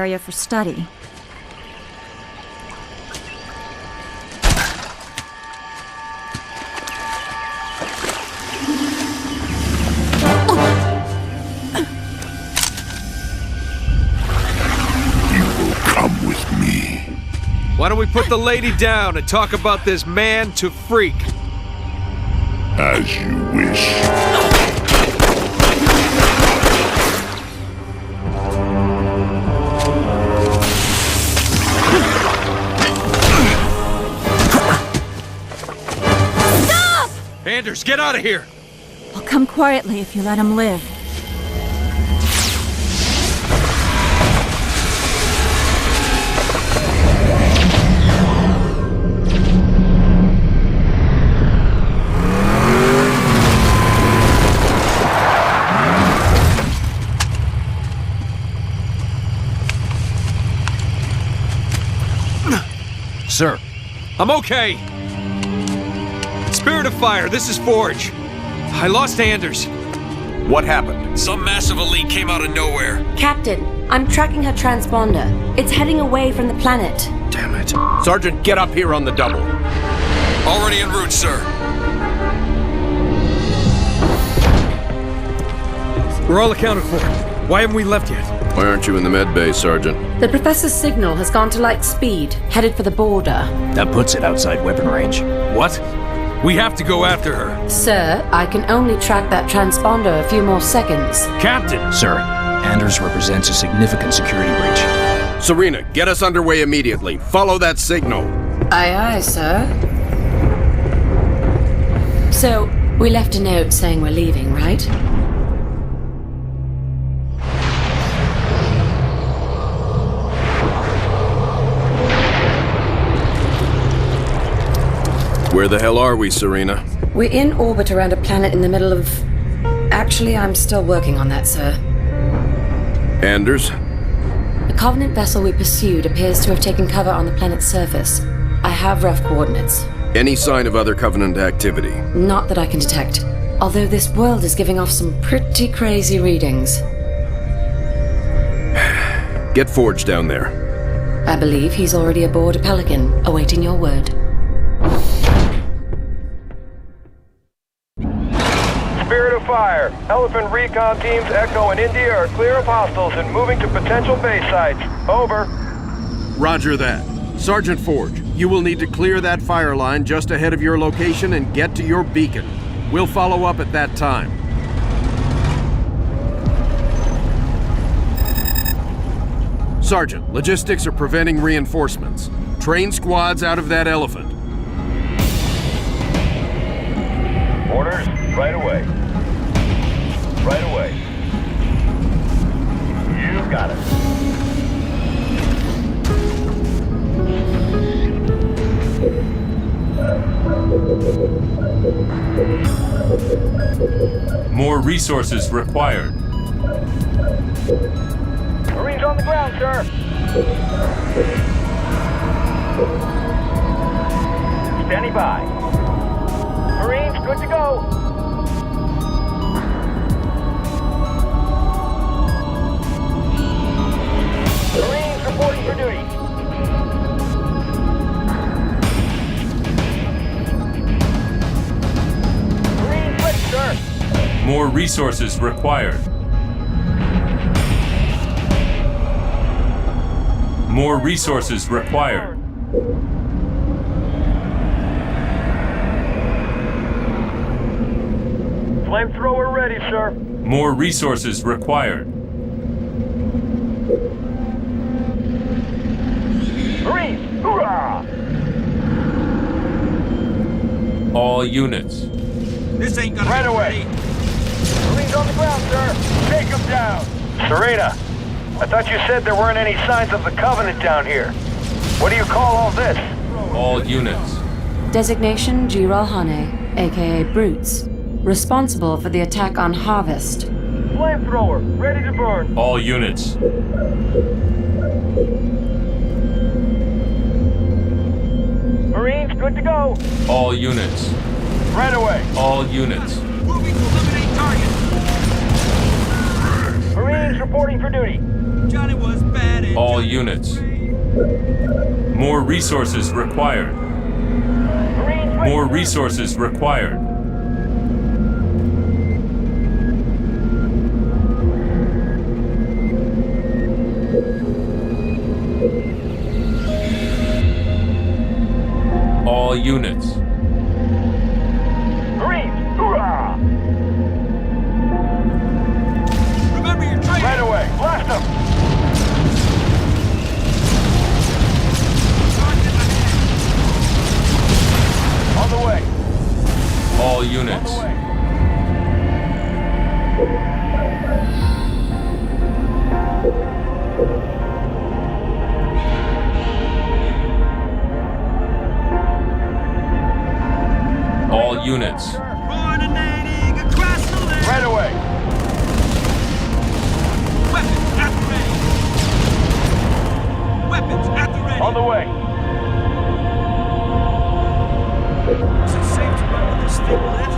area for study. Why don't we put the lady down and talk about this man to freak? As you wish. Stop! Anders, get out of here! I'll come quietly if you let him live. Sir. I'm okay. Spirit of Fire, this is Forge. I lost Anders. What happened? Some massive elite came out of nowhere. Captain, I'm tracking her transponder. It's heading away from the planet. Damn it. Sergeant, get up here on the double. Already en route, sir. We're all accounted for. Why haven't we left yet? Why aren't you in the med bay, Sergeant? The Professor's signal has gone to light speed, headed for the border. That puts it outside weapon range. What? We have to go after her. Sir, I can only track that transponder a few more seconds. Captain! Sir, Anders represents a significant security breach. Serena, get us underway immediately. Follow that signal. Aye, aye, sir. So, we left a note saying we're leaving, right? Where the hell are we, Serena? We're in orbit around a planet in the middle of... Actually, I'm still working on that, sir. Anders? The Covenant vessel we pursued appears to have taken cover on the planet's surface. I have rough coordinates. Any sign of other Covenant activity? Not that I can detect. Although this world is giving off some pretty crazy readings. Get Forge down there. I believe he's already aboard a Pelican, awaiting your word. Spirit of Fire. Elephant recon teams Echo and India are clear of hostiles and moving to potential base sites. Over. Roger that. Sergeant Forge, you will need to clear that fire line just ahead of your location and get to your beacon. We'll follow up at that time. Sergeant, logistics are preventing reinforcements. Train squads out of that elephant. Orders, right away. Right away. You got it. More resources required. Marines on the ground, sir. Standing by. Marines, good to go. Marines reporting for duty. Marines ready, sir. More resources required. More resources required. Flamethrower ready, sir. More resources required. Marines, hoorah! All units. This ain't gonna Right be away. pretty. Marines on the ground, sir. Take them down. Serena, I thought you said there weren't any signs of the Covenant down here. What do you call all this? All units. Designation Giral Hane, aka Brutes. Responsible for the attack on Harvest. Flamethrower, ready to burn. All units. Marines, good to go. All units. Right away. All units. Moving to eliminate target. Marines reporting for duty. All units. More resources required. More resources required. All units. Marines, hoorah! Remember your training! Right away, blast them! On the way. All units. On the way. All units. Right away. Weapons at the ready. Weapons at the ready. On the way. Is it safe to run with this thing lit?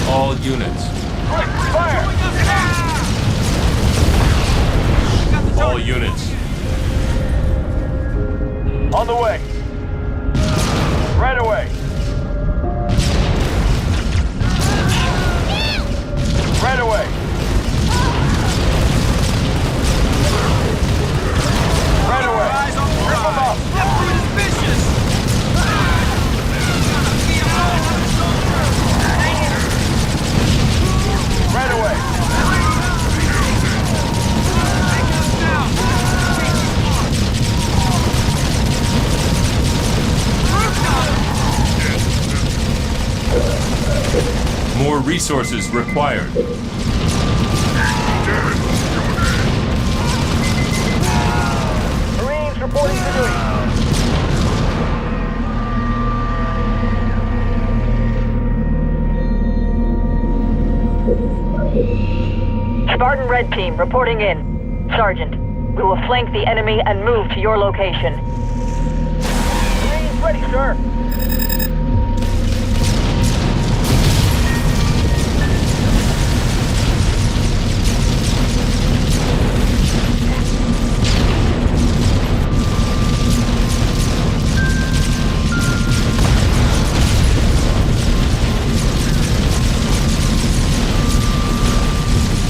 All units. Fire! All units. On the way. Right away. Right away. Right away. Rip them up. That fruit is vicious! Right away. More resources required. Marines reporting to duty. Spartan Red Team reporting in. Sergeant, we will flank the enemy and move to your location. Marines ready, sir.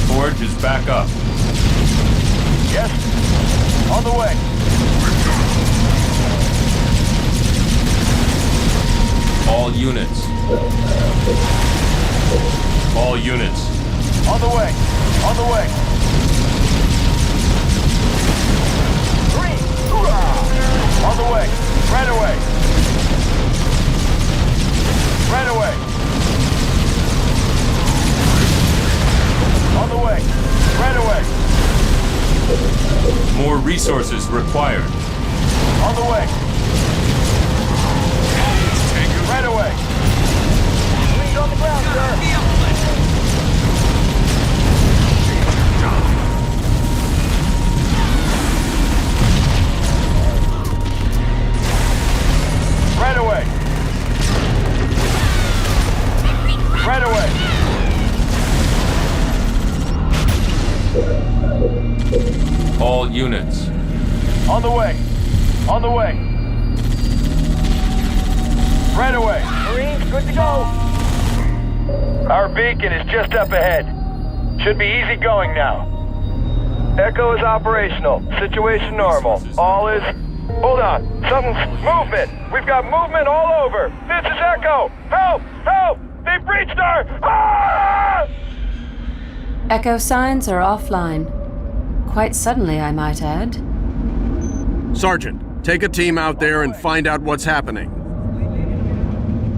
Forge is back up. Yes. On the way. All units. All units. On the way. On the way. Marines, hoorah! On the way. Right away. Right away. On the way. Right away. More resources required. On the way. Right away. Marines on the ground, sir. Right away. Right away. All units. On the way. On the way. Right away. Marines, good to go. Our beacon is just up ahead. Should be easy going now. Echo is operational. Situation normal. All is... Hold on. Something's... Movement! We've got movement all over! This is Echo! Help! Help! They breached our... Ah! Echo signs are offline. Quite suddenly, I might add. Sergeant, take a team out there and find out what's happening.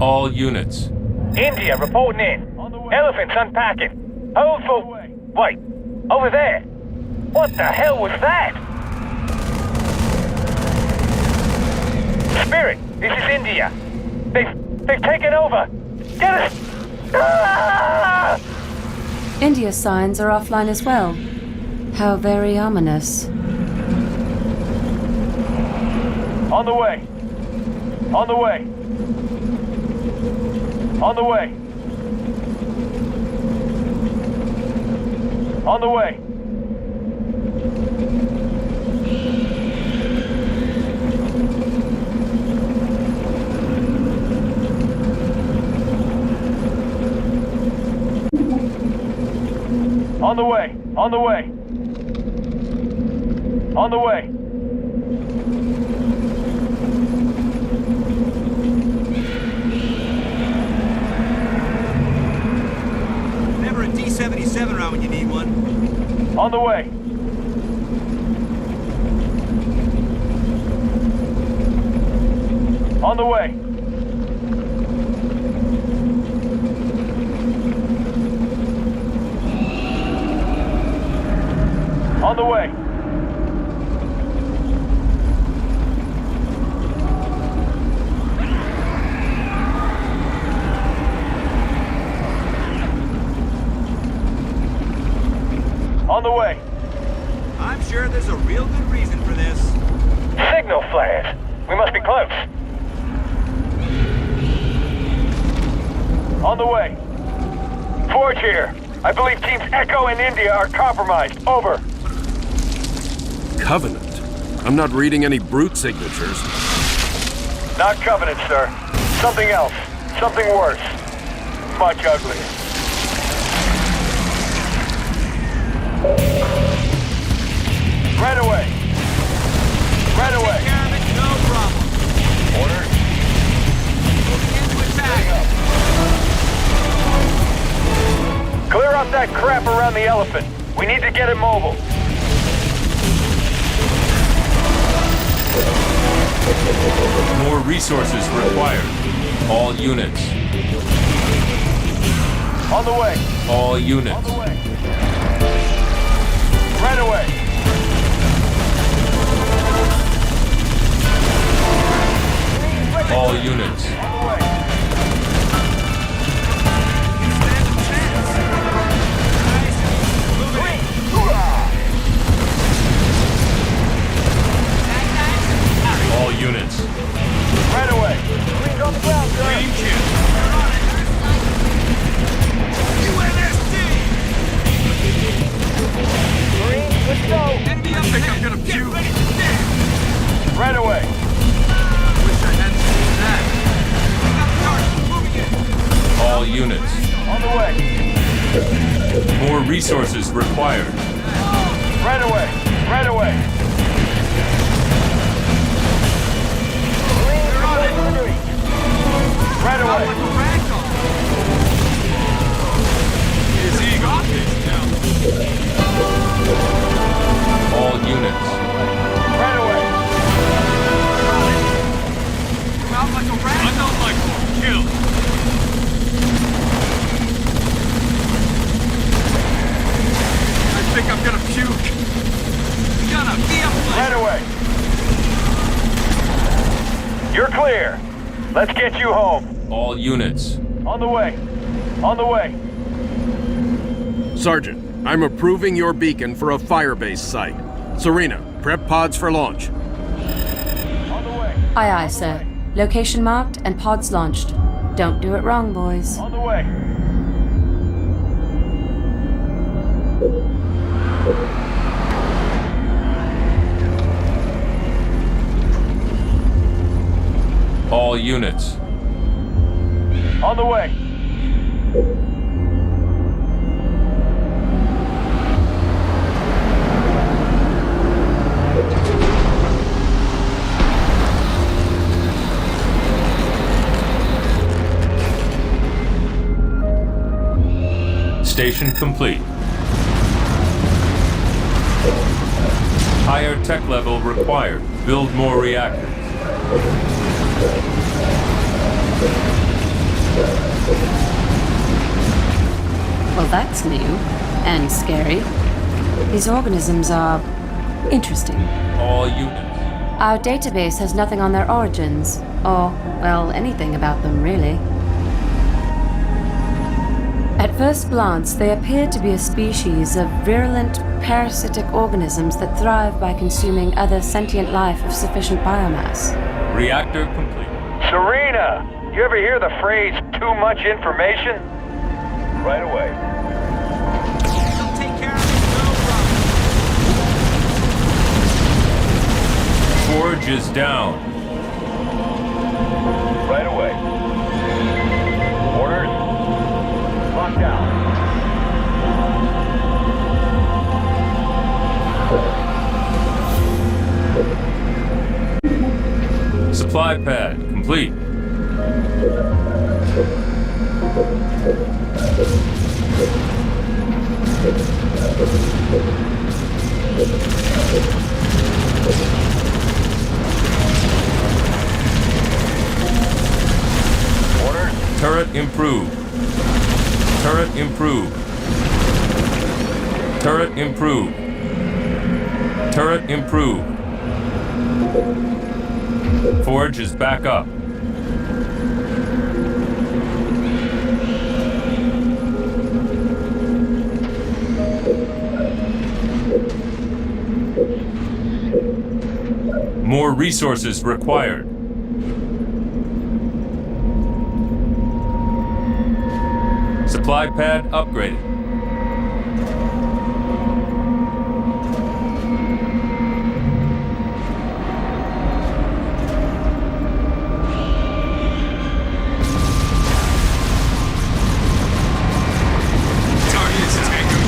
All units. India reporting in. Elephants unpacking. Hold for... Wait. Over there. What the hell was that? Spirit, this is India. They've taken over. Get it! Ah! India signs are offline as well. How very ominous. On the way. On the way. On the way. On the way. On the way. On the way. On the way. Never a D-77 around when you need one. On the way. On the way. On the way. On the way. I'm sure there's a real good reason for this. Signal flares. We must be close. On the way. Forge here. I believe teams Echo and India are compromised. Over. Covenant? I'm not reading any brute signatures. Not Covenant, sir. Something else. Something worse. Much uglier. Right away. Right away. Take care of it, no problem. Order. Moving into attack. Clear up that crap around the elephant. We need to get it mobile. More resources required. All units. On the way. All units. On the way. Right away. All units. On the way. Stand a chance. Nice. Moving. All units. Right away. Green's on the ground, sir. Green kid. UNSD. Green, let's go. Enemy up ahead. I'm gonna puke. Get ready to dance. Right away. Wish I hadn't seen that. We got the target. Moving in. All units. On the way. More resources required. Right away. Right away. Green, They're on it. right Out away. like a ragdoll. His ego is down. All units. Right away. You're out like a ragdoll. I don't like kill. I think I'm gonna puke. Gonna be a place. Right away. You're clear. Let's get you home. All units. On the way. On the way. Sergeant, I'm approving your beacon for a firebase site. Serena, prep pods for launch. On the way. Aye, aye, sir. Location marked and pods launched. Don't do it wrong, boys. On the way. All units. On the way. Station complete. Higher tech level required. Build more reactors. Well, that's new and scary. These organisms are interesting. All units. Our database has nothing on their origins, or, well, anything about them, really. At first glance, they appear to be a species of virulent parasitic organisms that thrive by consuming other sentient life of sufficient biomass. Reactor complete. Serena, you ever hear the phrase, too much information? Right away. They'll take care of it, no problem. Forge is down. Right away. Orders. Lock down. Supply pad complete. Orders. Turret improved. Turret improved. Turret improved. Turret improved. Forge is back up. More resources required. Supply pad upgraded. Target's tango.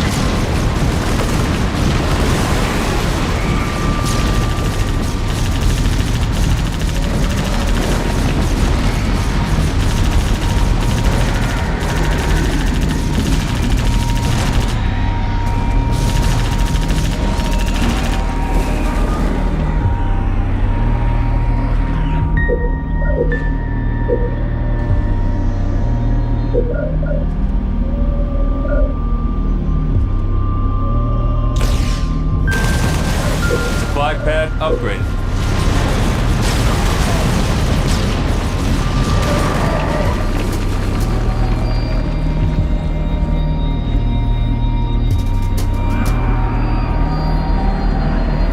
Supply pad upgraded.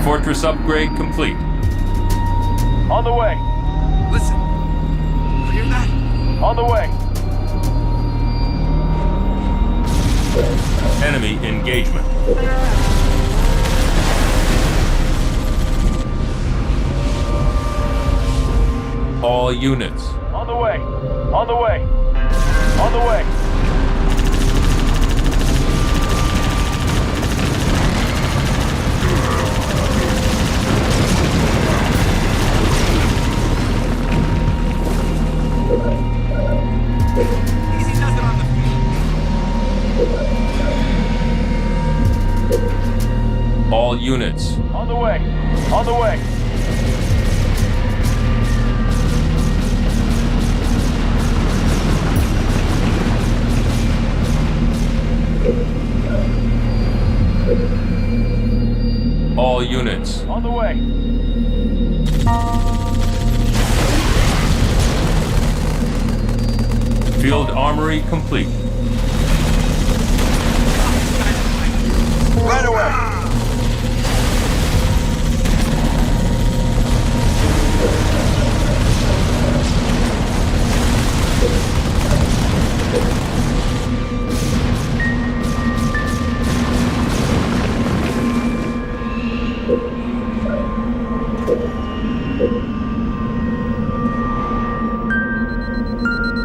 Fortress upgrade complete. On the way. Listen. You hear that? On the way. Enemy engagement. All units. On the way. On the way. On the way. Easy does it on the field. All units. On the way. On the way. All units. On the way. Field armory complete. Right away.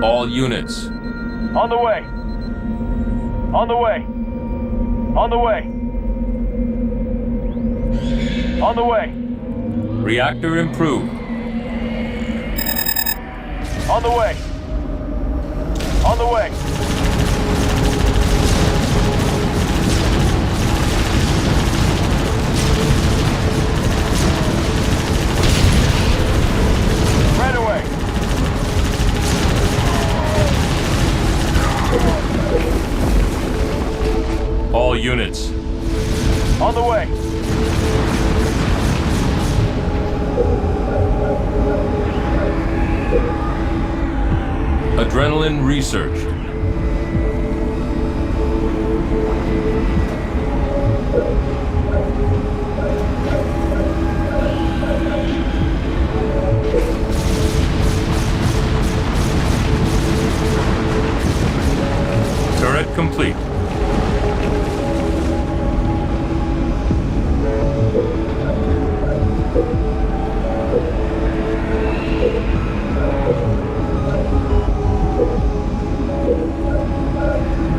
All units. On the way. On the way. On the way. On the way. Reactor improved. On the way. On the way. Right away. All units. On the way. Adrenaline researched. Turret complete.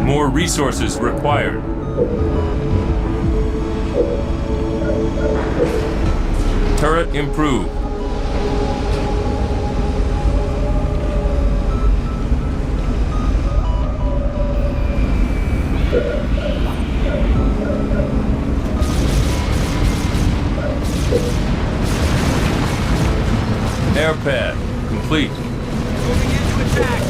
More resources required. Turret improved. Air pad complete. Moving into attack.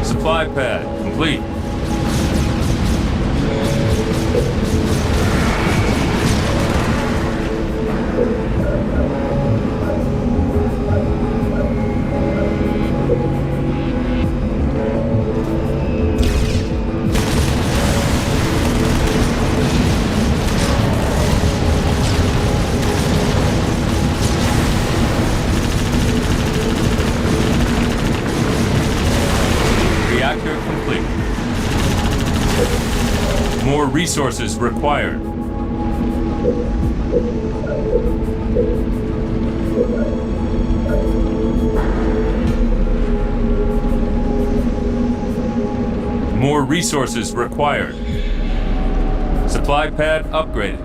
Supply pad complete. Reactor complete. More resources required. More resources required. Supply pad upgraded.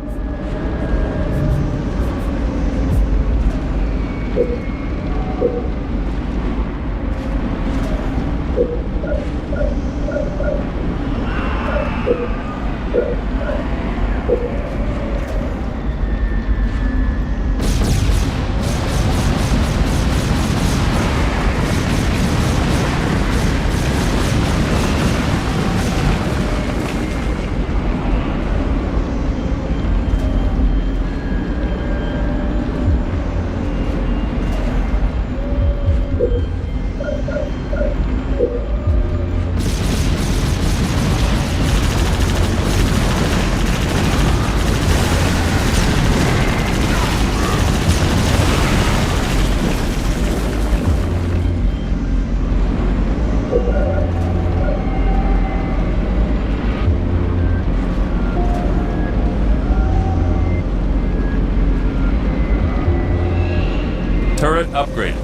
Turret upgraded.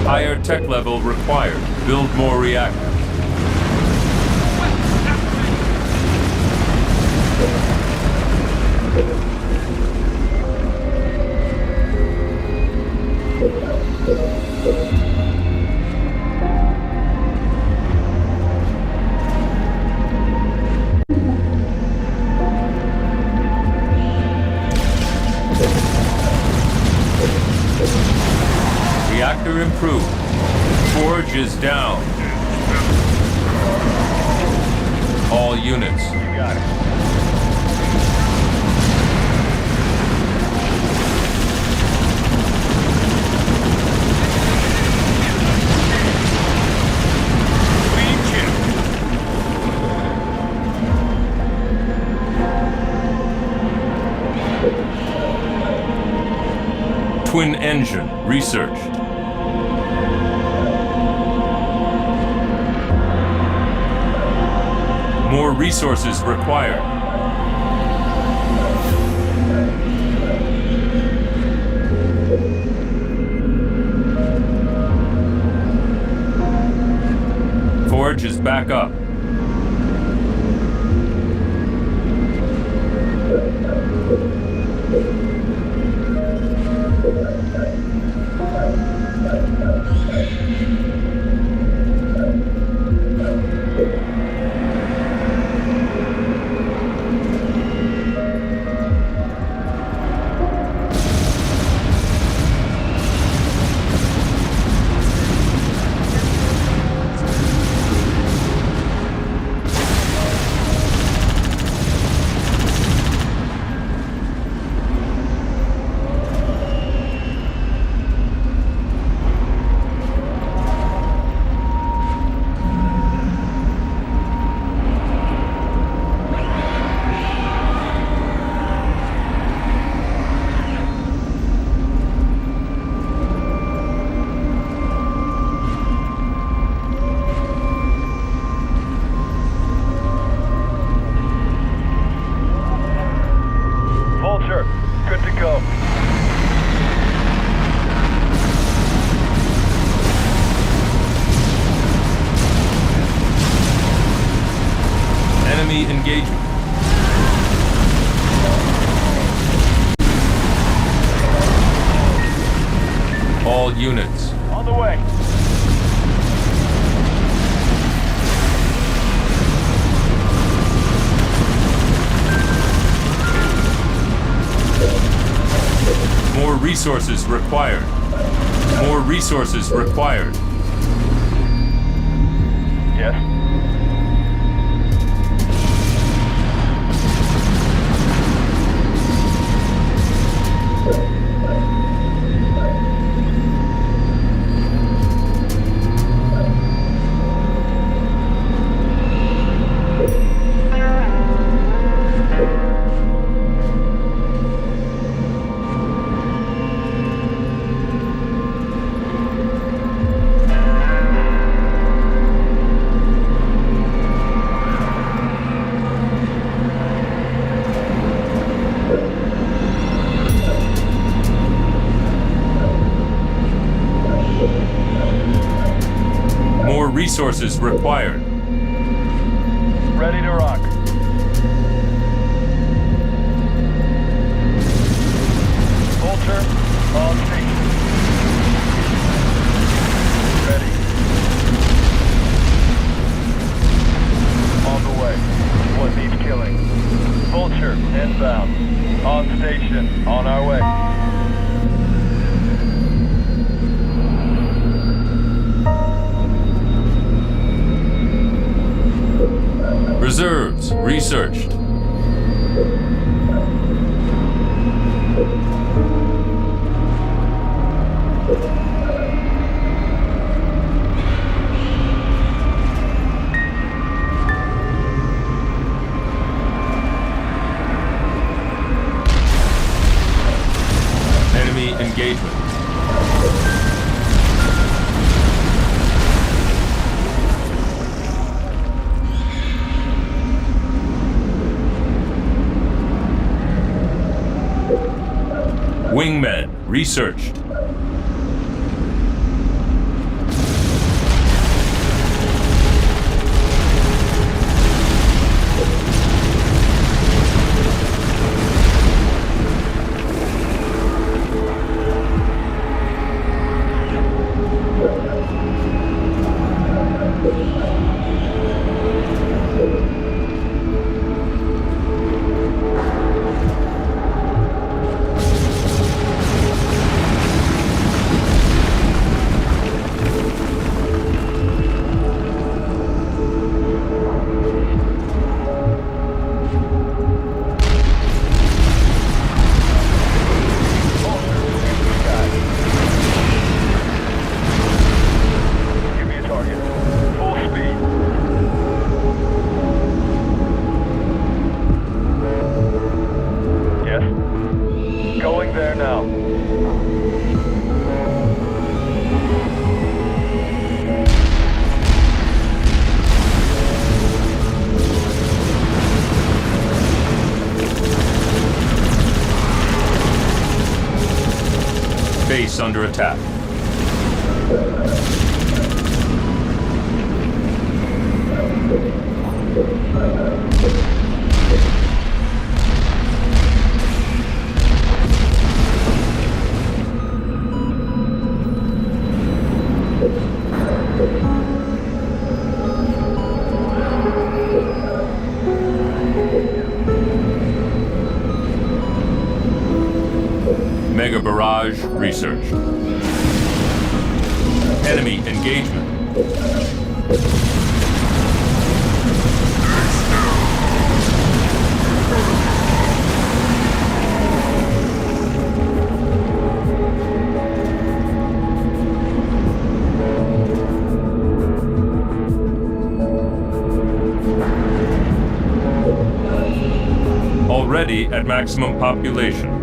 Higher tech level required. Build more reactors. Reactor improved. Forge is down. All units. You got it. Twin engine researched. More resources required. Forge is back up. sir. Good to go. Enemy engagement. All units. On the way. More resources required. More resources required. Yes. More resources required. Ready to rock. Vulture, on station. Ready. On the way. What needs killing? Vulture, inbound. On station, on our way. Reserves researched. Enemy engagement. Wingmen researched. Base under attack. Mega barrage researched. Enemy engagement. Already at maximum population.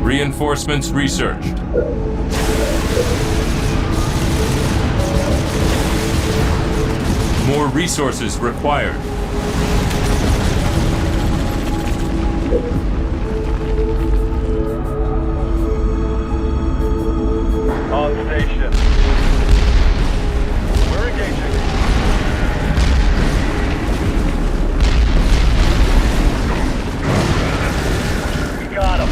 Reinforcements researched. More resources required. On station. We're engaging. We got him.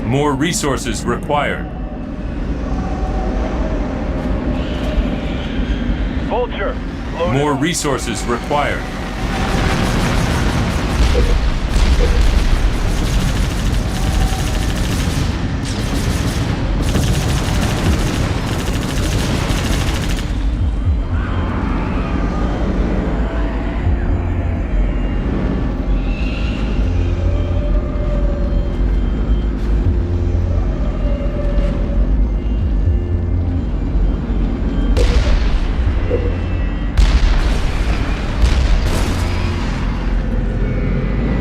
More resources required. Vulture. Loaded. More resources required.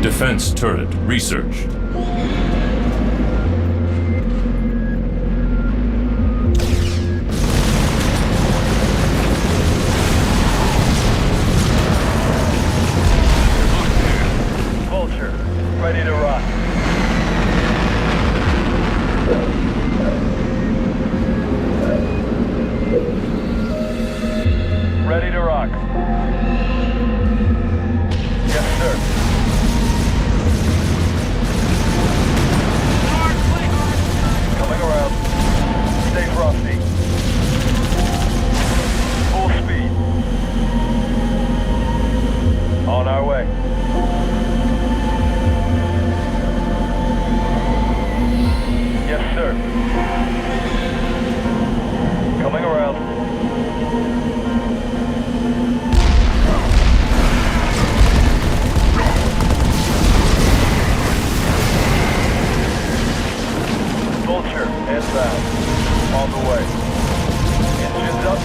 Defense turret research. Vulture. Ready to rock. Ready to rock. Yes, sir. Coming around. Stay frosty. Full speed. On our way. Yes, sir. Coming around. Vulture and bound. On the way. Engines up.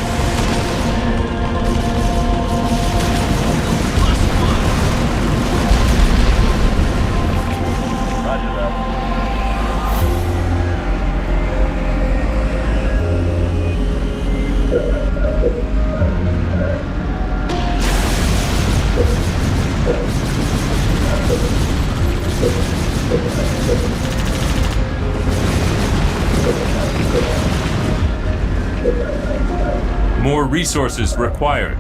Roger that. More resources required.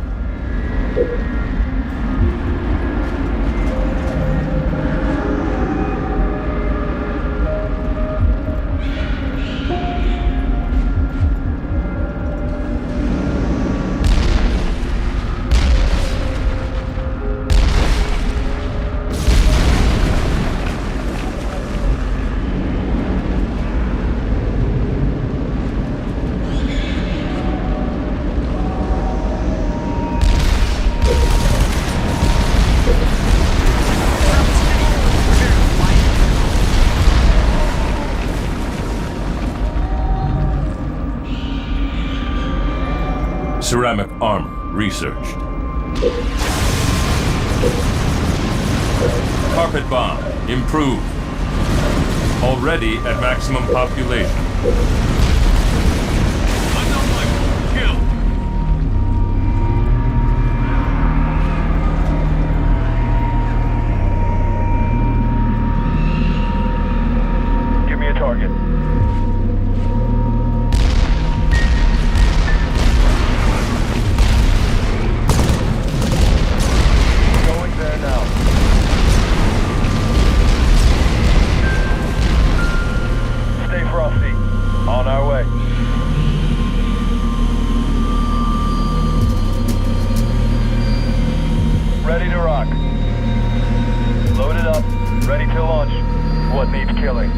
Ceramic armor researched. Carpet bomb improved. Already at maximum population. Kill. Give me a target. Going there now. Stay frosty. On our way. Ready to rock. Loaded up. Ready to launch. What needs killing?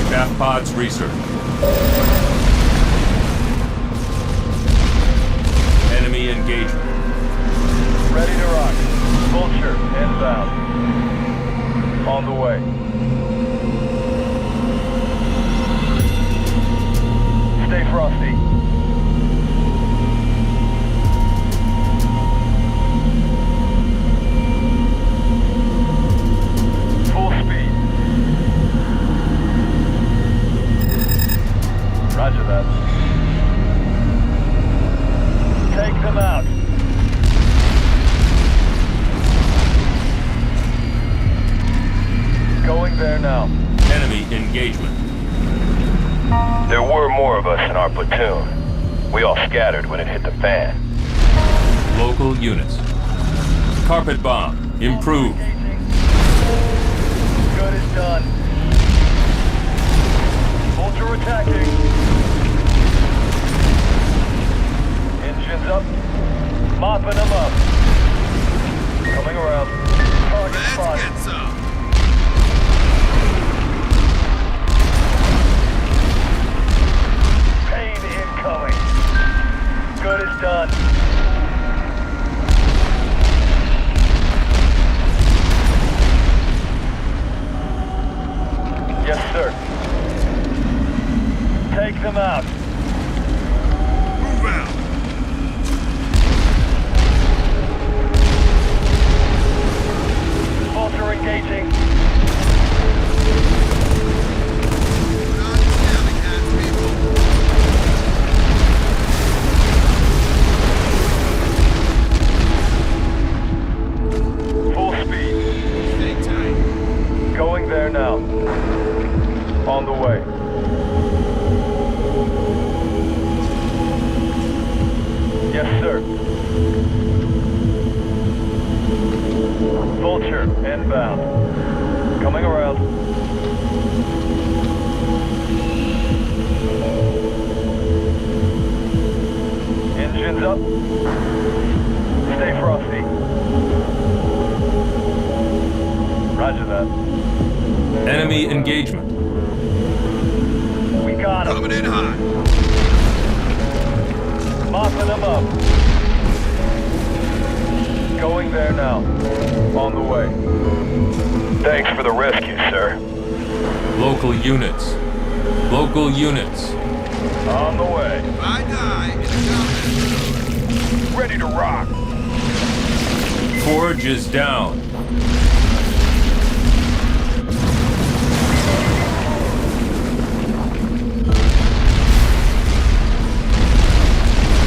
Chaff pods research. Enemy engagement. Ready to rock. Vulture inbound. out. Going there now. Enemy engagement. There were more of us in our platoon. We all scattered when it hit the fan. Local units. Carpet bomb. Improved. Good is done. Vulture attacking. Engines up. Mopping them up. Coming around. Target spotted. Let's get some. Pain incoming. Good is done. Yes, sir. Take them out. Move out. Vulture engaging. Not stabbing at people. Full speed. Stay tight. Going there now. On the way. Yes, sir. Vulture, inbound. Coming around. Engines up. Stay frosty. Roger that. Enemy engagement. We got him. Coming in hot. Mopping them up. Going there now. On the way. Thanks for the rescue, sir. Local units. Local units. On the way. If I die, it's coming. Ready to rock. Forge is down.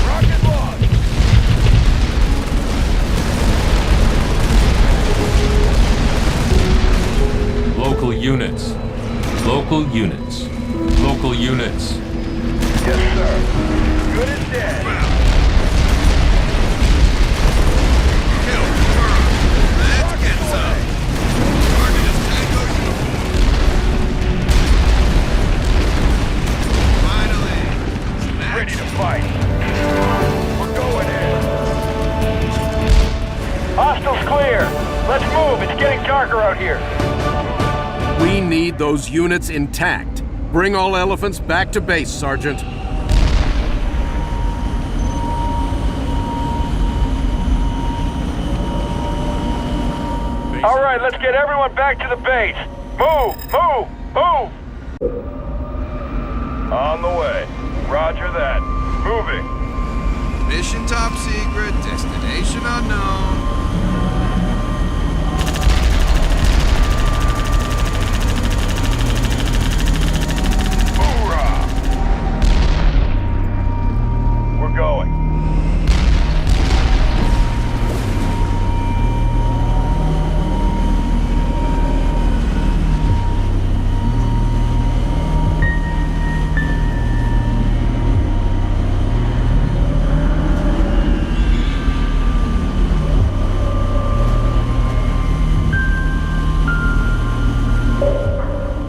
Rocket launch. Local units. Local units. Local units. Yes, sir. Good as dead. Kill. Burn. Let's get some. Target is Tango uniform. Finally. Smash. Ready to fight. We're going in. Hostiles clear. Let's move. It's getting darker out here. We need those units intact. Bring all elephants back to base, Sergeant. All right, let's get everyone back to the base. Move, move, move. On the way. Roger that. Moving. Mission top secret. Destination unknown. Hoorah! We're going.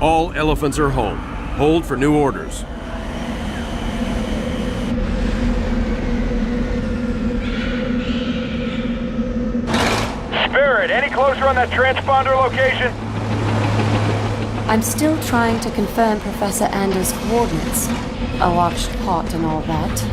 All elephants are home. Hold for new orders. Spirit, any closer on that transponder location? I'm still trying to confirm Professor Anders' coordinates. A watched pot and all that.